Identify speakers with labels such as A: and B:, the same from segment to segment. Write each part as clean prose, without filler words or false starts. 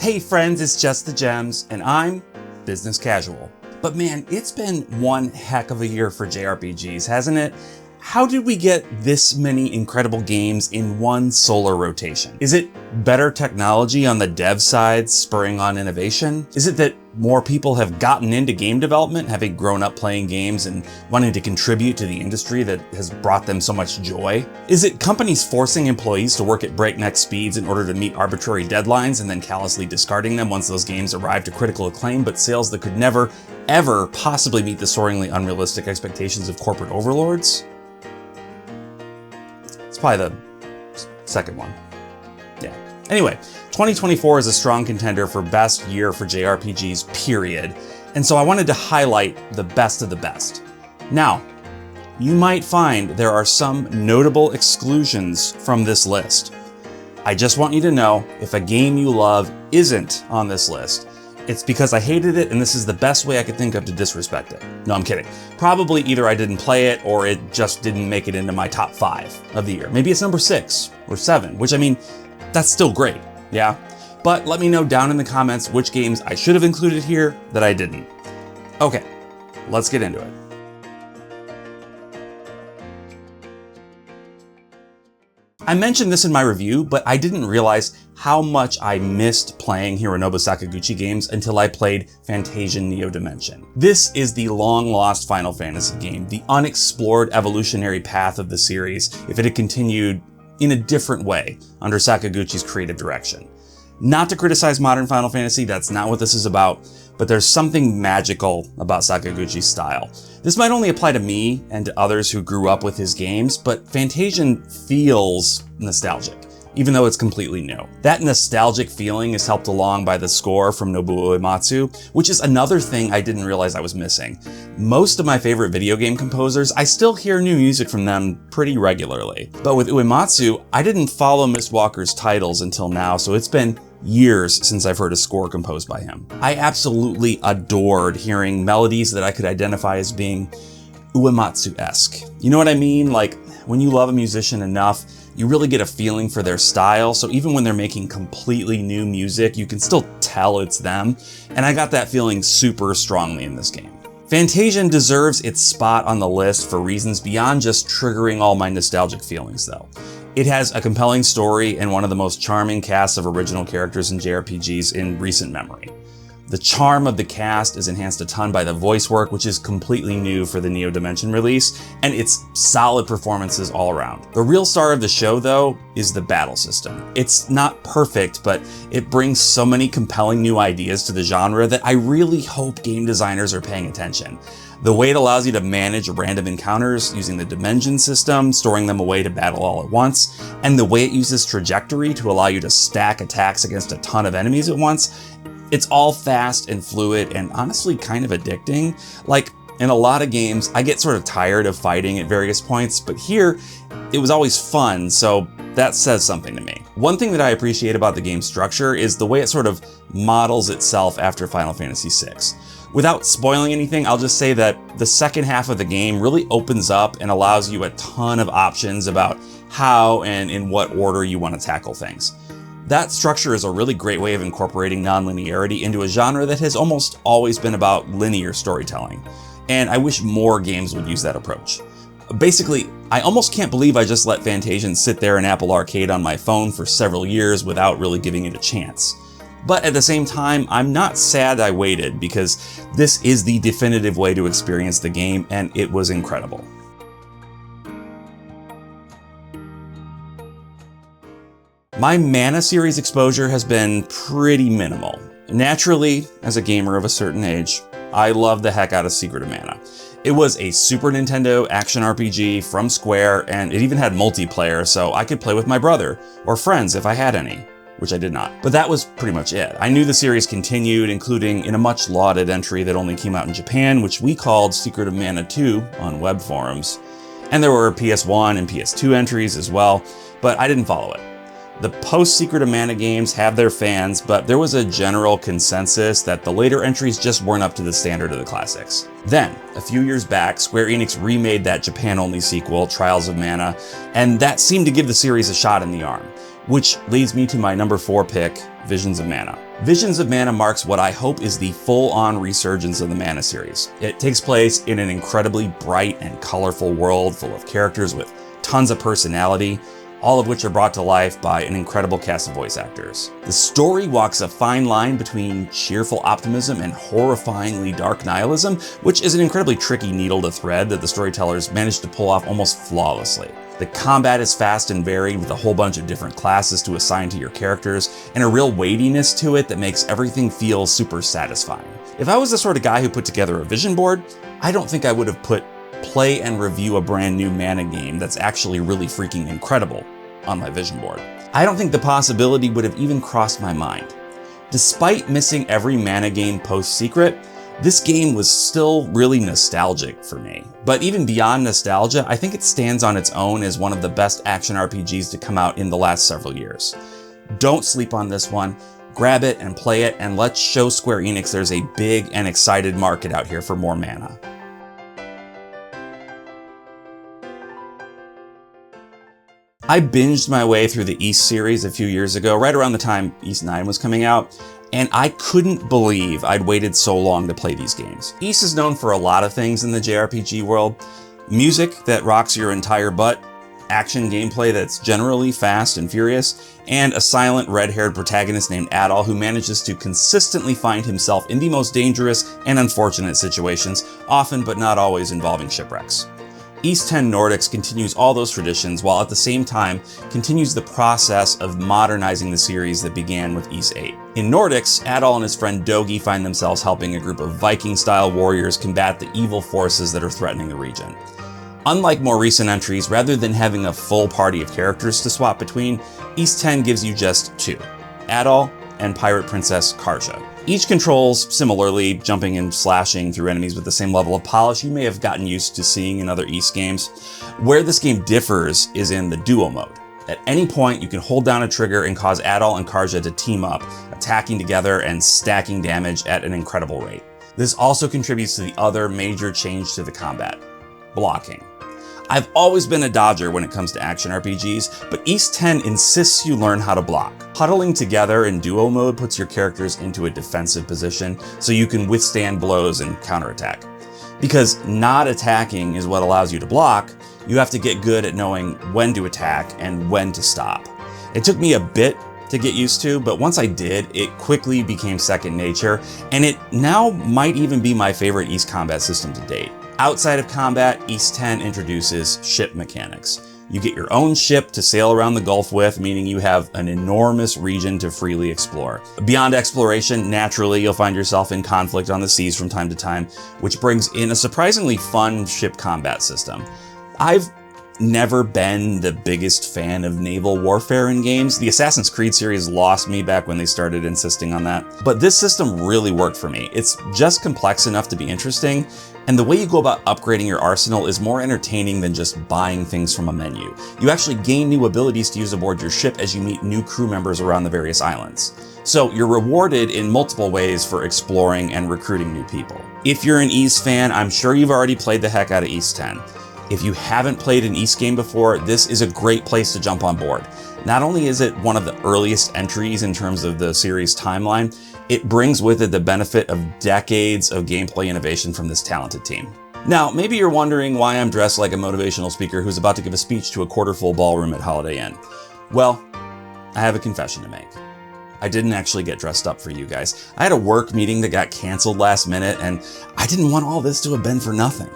A: Hey friends, it's Just the Gems, and I'm Business Casual. But man, it's been one heck of a year for JRPGs, hasn't it? How did we get this many incredible games in one solar rotation? Is it better technology on the dev side spurring on innovation? Is it that more people have gotten into game development, having grown up playing games and wanting to contribute to the industry that has brought them so much joy? Is it companies forcing employees to work at breakneck speeds in order to meet arbitrary deadlines and then callously discarding them once those games arrive to critical acclaim, but sales that could never, ever possibly meet the soaringly unrealistic expectations of corporate overlords? It's probably the second one. Yeah. Anyway, 2024 is a strong contender for best year for JRPGs, period. And so I wanted to highlight the best of the best. Now, you might find there are some notable exclusions from this list. I just want you to know if a game you love isn't on this list, it's because I hated it and this is the best way I could think of to disrespect it. No, I'm kidding. Probably either I didn't play it or it just didn't make it into my top 5 of the year. Maybe it's number 6 or 7, which I mean, that's still great, yeah? But let me know down in the comments which games I should have included here that I didn't. Okay, let's get into it. I mentioned this in my review, but I didn't realize how much I missed playing Hironobu Sakaguchi games until I played Fantasian Neo Dimension. This is the long-lost Final Fantasy game, the unexplored evolutionary path of the series if it had continued in a different way under Sakaguchi's creative direction. Not to criticize modern Final Fantasy, that's not what this is about, but there's something magical about Sakaguchi's style. This might only apply to me and to others who grew up with his games, but Fantasian feels nostalgic, even though it's completely new. That nostalgic feeling is helped along by the score from Nobuo Uematsu, which is another thing I didn't realize I was missing. Most of my favorite video game composers, I still hear new music from them pretty regularly. But with Uematsu, I didn't follow Mistwalker's titles until now, so it's been years since I've heard a score composed by him. I absolutely adored hearing melodies that I could identify as being Uematsu-esque. You know what I mean? Like, when you love a musician enough, you really get a feeling for their style, so even when they're making completely new music, you can still tell it's them, and I got that feeling super strongly in this game. Fantasian deserves its spot on the list for reasons beyond just triggering all my nostalgic feelings, though. It has a compelling story and one of the most charming casts of original characters in JRPGs in recent memory. The charm of the cast is enhanced a ton by the voice work, which is completely new for the Neo Dimension release, and it's solid performances all around. The real star of the show, though, is the battle system. It's not perfect, but it brings so many compelling new ideas to the genre that I really hope game designers are paying attention. The way it allows you to manage random encounters using the dimension system, storing them away to battle all at once, and the way it uses trajectory to allow you to stack attacks against a ton of enemies at once, it's all fast and fluid and honestly kind of addicting. Like, in a lot of games, I get sort of tired of fighting at various points, but here, it was always fun, so that says something to me. One thing that I appreciate about the game's structure is the way it sort of models itself after Final Fantasy VI. Without spoiling anything, I'll just say that the second half of the game really opens up and allows you a ton of options about how and in what order you want to tackle things. That structure is a really great way of incorporating non-linearity into a genre that has almost always been about linear storytelling, and I wish more games would use that approach. Basically, I almost can't believe I just let Fantasian sit there in Apple Arcade on my phone for several years without really giving it a chance. But at the same time, I'm not sad I waited, because this is the definitive way to experience the game, and it was incredible. My Mana series exposure has been pretty minimal. Naturally, as a gamer of a certain age, I love the heck out of Secret of Mana. It was a Super Nintendo action RPG from Square, and it even had multiplayer, so I could play with my brother, or friends if I had any, which I did not. But that was pretty much it. I knew the series continued, including in a much lauded entry that only came out in Japan, which we called Secret of Mana 2 on web forums. And there were PS1 and PS2 entries as well, but I didn't follow it. The post-Secret of Mana games have their fans, but there was a general consensus that the later entries just weren't up to the standard of the classics. Then, a few years back, Square Enix remade that Japan-only sequel, Trials of Mana, and that seemed to give the series a shot in the arm. which leads me to my number 4 pick, Visions of Mana. Visions of Mana marks what I hope is the full-on resurgence of the Mana series. It takes place in an incredibly bright and colorful world full of characters with tons of personality, all of which are brought to life by an incredible cast of voice actors. The story walks a fine line between cheerful optimism and horrifyingly dark nihilism, which is an incredibly tricky needle to thread that the storytellers managed to pull off almost flawlessly. The combat is fast and varied with a whole bunch of different classes to assign to your characters, and a real weightiness to it that makes everything feel super satisfying. If I was the sort of guy who put together a vision board, I don't think I would have put play and review a brand new Mana game that's actually really freaking incredible on my vision board. I don't think the possibility would have even crossed my mind. Despite missing every Mana game post-Secret, this game was still really nostalgic for me. But even beyond nostalgia, I think it stands on its own as one of the best action RPGs to come out in the last several years. Don't sleep on this one. Grab it and play it, and let's show Square Enix there's a big and excited market out here for more Mana. I binged my way through the East series a few years ago, right around the time East 9 was coming out, and I couldn't believe I'd waited so long to play these games. East is known for a lot of things in the JRPG world. Music that rocks your entire butt, action gameplay that's generally fast and furious, and a silent red-haired protagonist named Adol who manages to consistently find himself in the most dangerous and unfortunate situations, often but not always involving shipwrecks. East 10 Nordics continues all those traditions while at the same time continues the process of modernizing the series that began with East 8. In Nordics, Adol and his friend Dogi find themselves helping a group of Viking-style warriors combat the evil forces that are threatening the region. Unlike more recent entries, rather than having a full party of characters to swap between, East 10 gives you just 2, Adol and Pirate Princess Karja. Each controls similarly, jumping and slashing through enemies with the same level of polish you may have gotten used to seeing in other East games. Where this game differs is in the duo mode. At any point, you can hold down a trigger and cause Adol and Karja to team up, attacking together and stacking damage at an incredible rate. This also contributes to the other major change to the combat: blocking. I've always been a dodger when it comes to action RPGs, but East 10 insists you learn how to block. Huddling together in duo mode puts your characters into a defensive position so you can withstand blows and counterattack. Because not attacking is what allows you to block, you have to get good at knowing when to attack and when to stop. It took me a bit to get used to, but once I did, it quickly became second nature, and it now might even be my favorite East combat system to date. Outside of combat, East 10 introduces ship mechanics. You get your own ship to sail around the Gulf with, meaning you have an enormous region to freely explore. Beyond exploration, naturally, you'll find yourself in conflict on the seas from time to time, which brings in a surprisingly fun ship combat system. I've never been the biggest fan of naval warfare in games. The Assassin's Creed series lost me back when they started insisting on that. But this system really worked for me. It's just complex enough to be interesting, and the way you go about upgrading your arsenal is more entertaining than just buying things from a menu. You actually gain new abilities to use aboard your ship as you meet new crew members around the various islands. So you're rewarded in multiple ways for exploring and recruiting new people. If you're an East fan, I'm sure you've already played the heck out of East 10. If you haven't played an East game before, this is a great place to jump on board. Not only is it one of the earliest entries in terms of the series timeline, it brings with it the benefit of decades of gameplay innovation from this talented team. Now, maybe you're wondering why I'm dressed like a motivational speaker who's about to give a speech to a quarter-full ballroom at Holiday Inn. Well, I have a confession to make. I didn't actually get dressed up for you guys. I had a work meeting that got canceled last minute, and I didn't want all this to have been for nothing.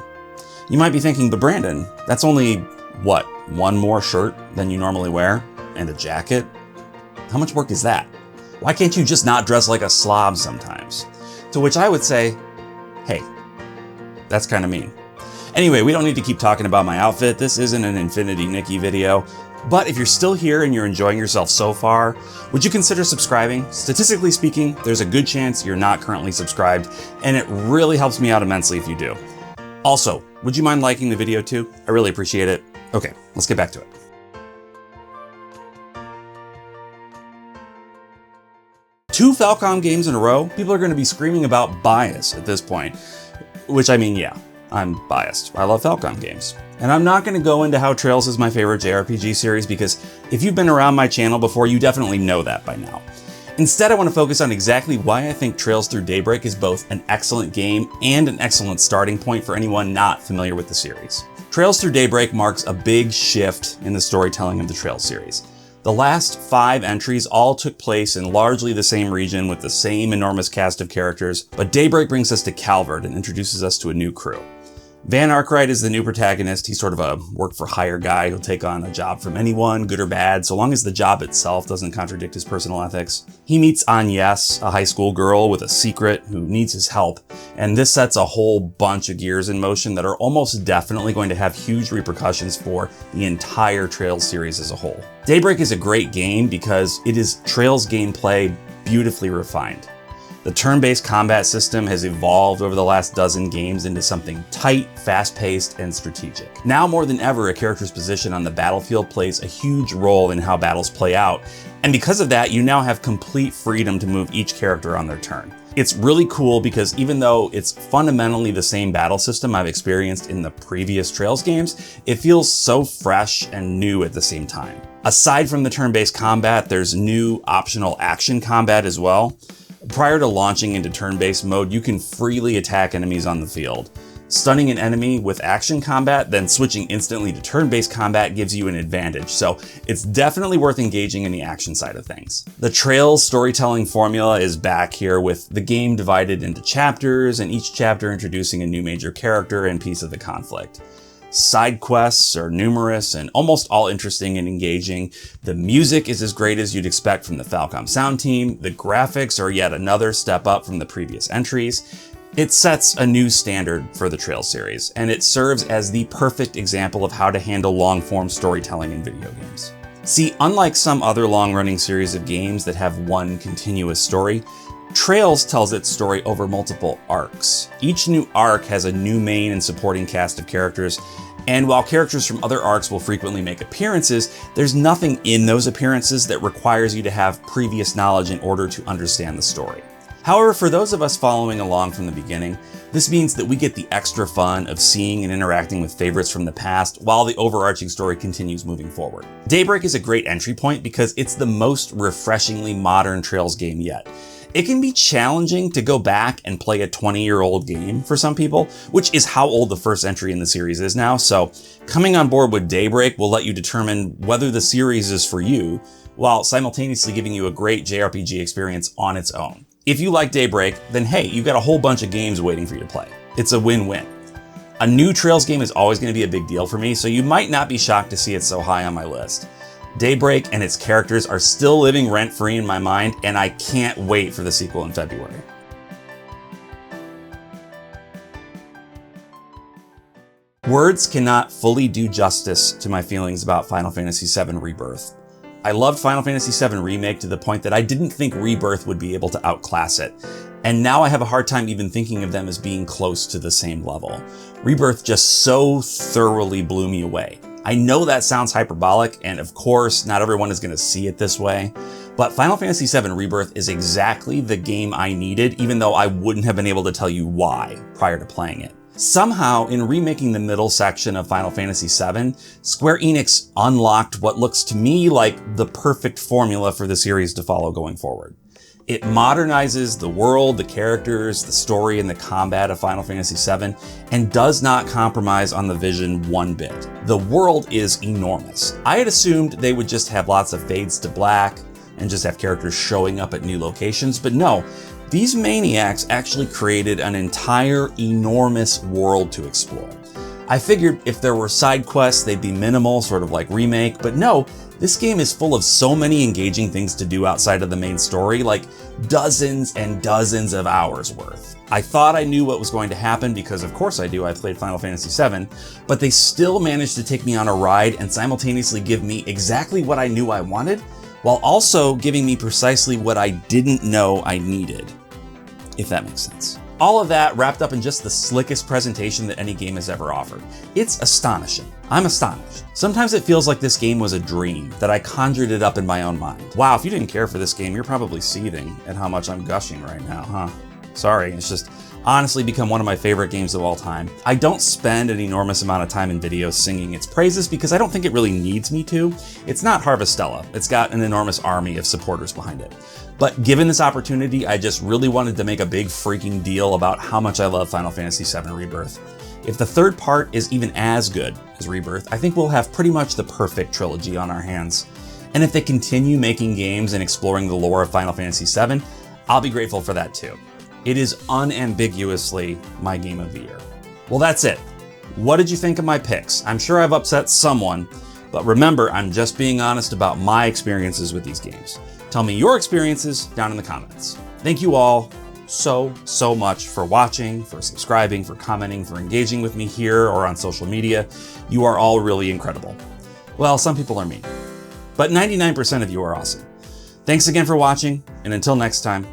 A: You might be thinking, but Brandon, that's only, what, one more shirt than you normally wear? And a jacket? How much work is that? Why can't you just not dress like a slob sometimes? To which I would say, hey, that's kind of mean. Anyway, we don't need to keep talking about my outfit. This isn't an Infinity Nikki video. But if you're still here and you're enjoying yourself so far, would you consider subscribing? Statistically speaking, there's a good chance you're not currently subscribed, and it really helps me out immensely if you do. Also, would you mind liking the video too? I really appreciate it. Okay, let's get back to it. Two Falcom games in a row? People are going to be screaming about bias at this point. Which, I mean, yeah, I'm biased. I love Falcom games. And I'm not going to go into how Trails is my favorite JRPG series because if you've been around my channel before, you definitely know that by now. Instead, I want to focus on exactly why I think Trails Through Daybreak is both an excellent game and an excellent starting point for anyone not familiar with the series. Trails Through Daybreak marks a big shift in the storytelling of the Trails series. The last 5 entries all took place in largely the same region with the same enormous cast of characters, but Daybreak brings us to Calvard and introduces us to a new crew. Van Arkwright is the new protagonist. He's sort of a work-for-hire guy who'll take on a job from anyone, good or bad, so long as the job itself doesn't contradict his personal ethics. He meets Agnes, a high school girl with a secret who needs his help, and this sets a whole bunch of gears in motion that are almost definitely going to have huge repercussions for the entire Trails series as a whole. Daybreak is a great game because it is Trails gameplay beautifully refined. The turn-based combat system has evolved over the last dozen games into something tight, fast-paced, and strategic. Now more than ever, a character's position on the battlefield plays a huge role in how battles play out, and because of that, you now have complete freedom to move each character on their turn. It's really cool because even though it's fundamentally the same battle system I've experienced in the previous Trails games, it feels so fresh and new at the same time. Aside from the turn-based combat, there's new optional action combat as well. Prior to launching into turn-based mode, you can freely attack enemies on the field. Stunning an enemy with action combat, then switching instantly to turn-based combat gives you an advantage, so it's definitely worth engaging in the action side of things. The Trails storytelling formula is back here with the game divided into chapters, and each chapter introducing a new major character and piece of the conflict. Side quests are numerous and almost all interesting and engaging. The music is as great as you'd expect from the Falcom sound team. The graphics are yet another step up from the previous entries. It sets a new standard for the Trails series, and it serves as the perfect example of how to handle long-form storytelling in video games. See, unlike some other long-running series of games that have one continuous story, Trails tells its story over multiple arcs. Each new arc has a new main and supporting cast of characters, and while characters from other arcs will frequently make appearances, there's nothing in those appearances that requires you to have previous knowledge in order to understand the story. However, for those of us following along from the beginning, this means that we get the extra fun of seeing and interacting with favorites from the past while the overarching story continues moving forward. Daybreak is a great entry point because it's the most refreshingly modern Trails game yet. It can be challenging to go back and play a 20-year-old game for some people, which is how old the first entry in the series is now, so coming on board with Daybreak will let you determine whether the series is for you, while simultaneously giving you a great JRPG experience on its own. If you like Daybreak, then hey, you've got a whole bunch of games waiting for you to play. It's a win-win. A new Trails game is always going to be a big deal for me, so you might not be shocked to see it so high on my list. Daybreak and its characters are still living rent-free in my mind, and I can't wait for the sequel in February. Words cannot fully do justice to my feelings about Final Fantasy VII Rebirth. I loved Final Fantasy VII Remake to the point that I didn't think Rebirth would be able to outclass it, and now I have a hard time even thinking of them as being close to the same level. Rebirth just so thoroughly blew me away. I know that sounds hyperbolic, and of course, not everyone is going to see it this way, but Final Fantasy VII Rebirth is exactly the game I needed, even though I wouldn't have been able to tell you why prior to playing it. Somehow, in remaking the middle section of Final Fantasy VII, Square Enix unlocked what looks to me like the perfect formula for the series to follow going forward. It modernizes the world, the characters, the story, and the combat of Final Fantasy VII, and does not compromise on the vision one bit. The world is enormous. I had assumed they would just have lots of fades to black, and just have characters showing up at new locations, but no, these maniacs actually created an entire enormous world to explore. I figured if there were side quests, they'd be minimal, sort of like Remake, but no, this game is full of so many engaging things to do outside of the main story, like dozens and dozens of hours worth. I thought I knew what was going to happen because of course I do, I played Final Fantasy VII, but they still managed to take me on a ride and simultaneously give me exactly what I knew I wanted, while also giving me precisely what I didn't know I needed, if that makes sense. All of that wrapped up in just the slickest presentation that any game has ever offered. It's astonishing. I'm astonished. Sometimes it feels like this game was a dream, that I conjured it up in my own mind. Wow, if you didn't care for this game, you're probably seething at how much I'm gushing right now, huh? Sorry, it's just, honestly become one of my favorite games of all time. I don't spend an enormous amount of time in videos singing its praises because I don't think it really needs me to. It's not Harvestella. It's got an enormous army of supporters behind it. But given this opportunity, I just really wanted to make a big freaking deal about how much I love Final Fantasy VII Rebirth. If the third part is even as good as Rebirth, I think we'll have pretty much the perfect trilogy on our hands. And if they continue making games and exploring the lore of Final Fantasy VII, I'll be grateful for that too. It is unambiguously my game of the year. Well, that's it. What did you think of my picks? I'm sure I've upset someone, but remember, I'm just being honest about my experiences with these games. Tell me your experiences down in the comments. Thank you all so much for watching, for subscribing, for commenting, for engaging with me here or on social media. You are all really incredible. Well, some people are mean, but 99% of you are awesome. Thanks again for watching, and until next time,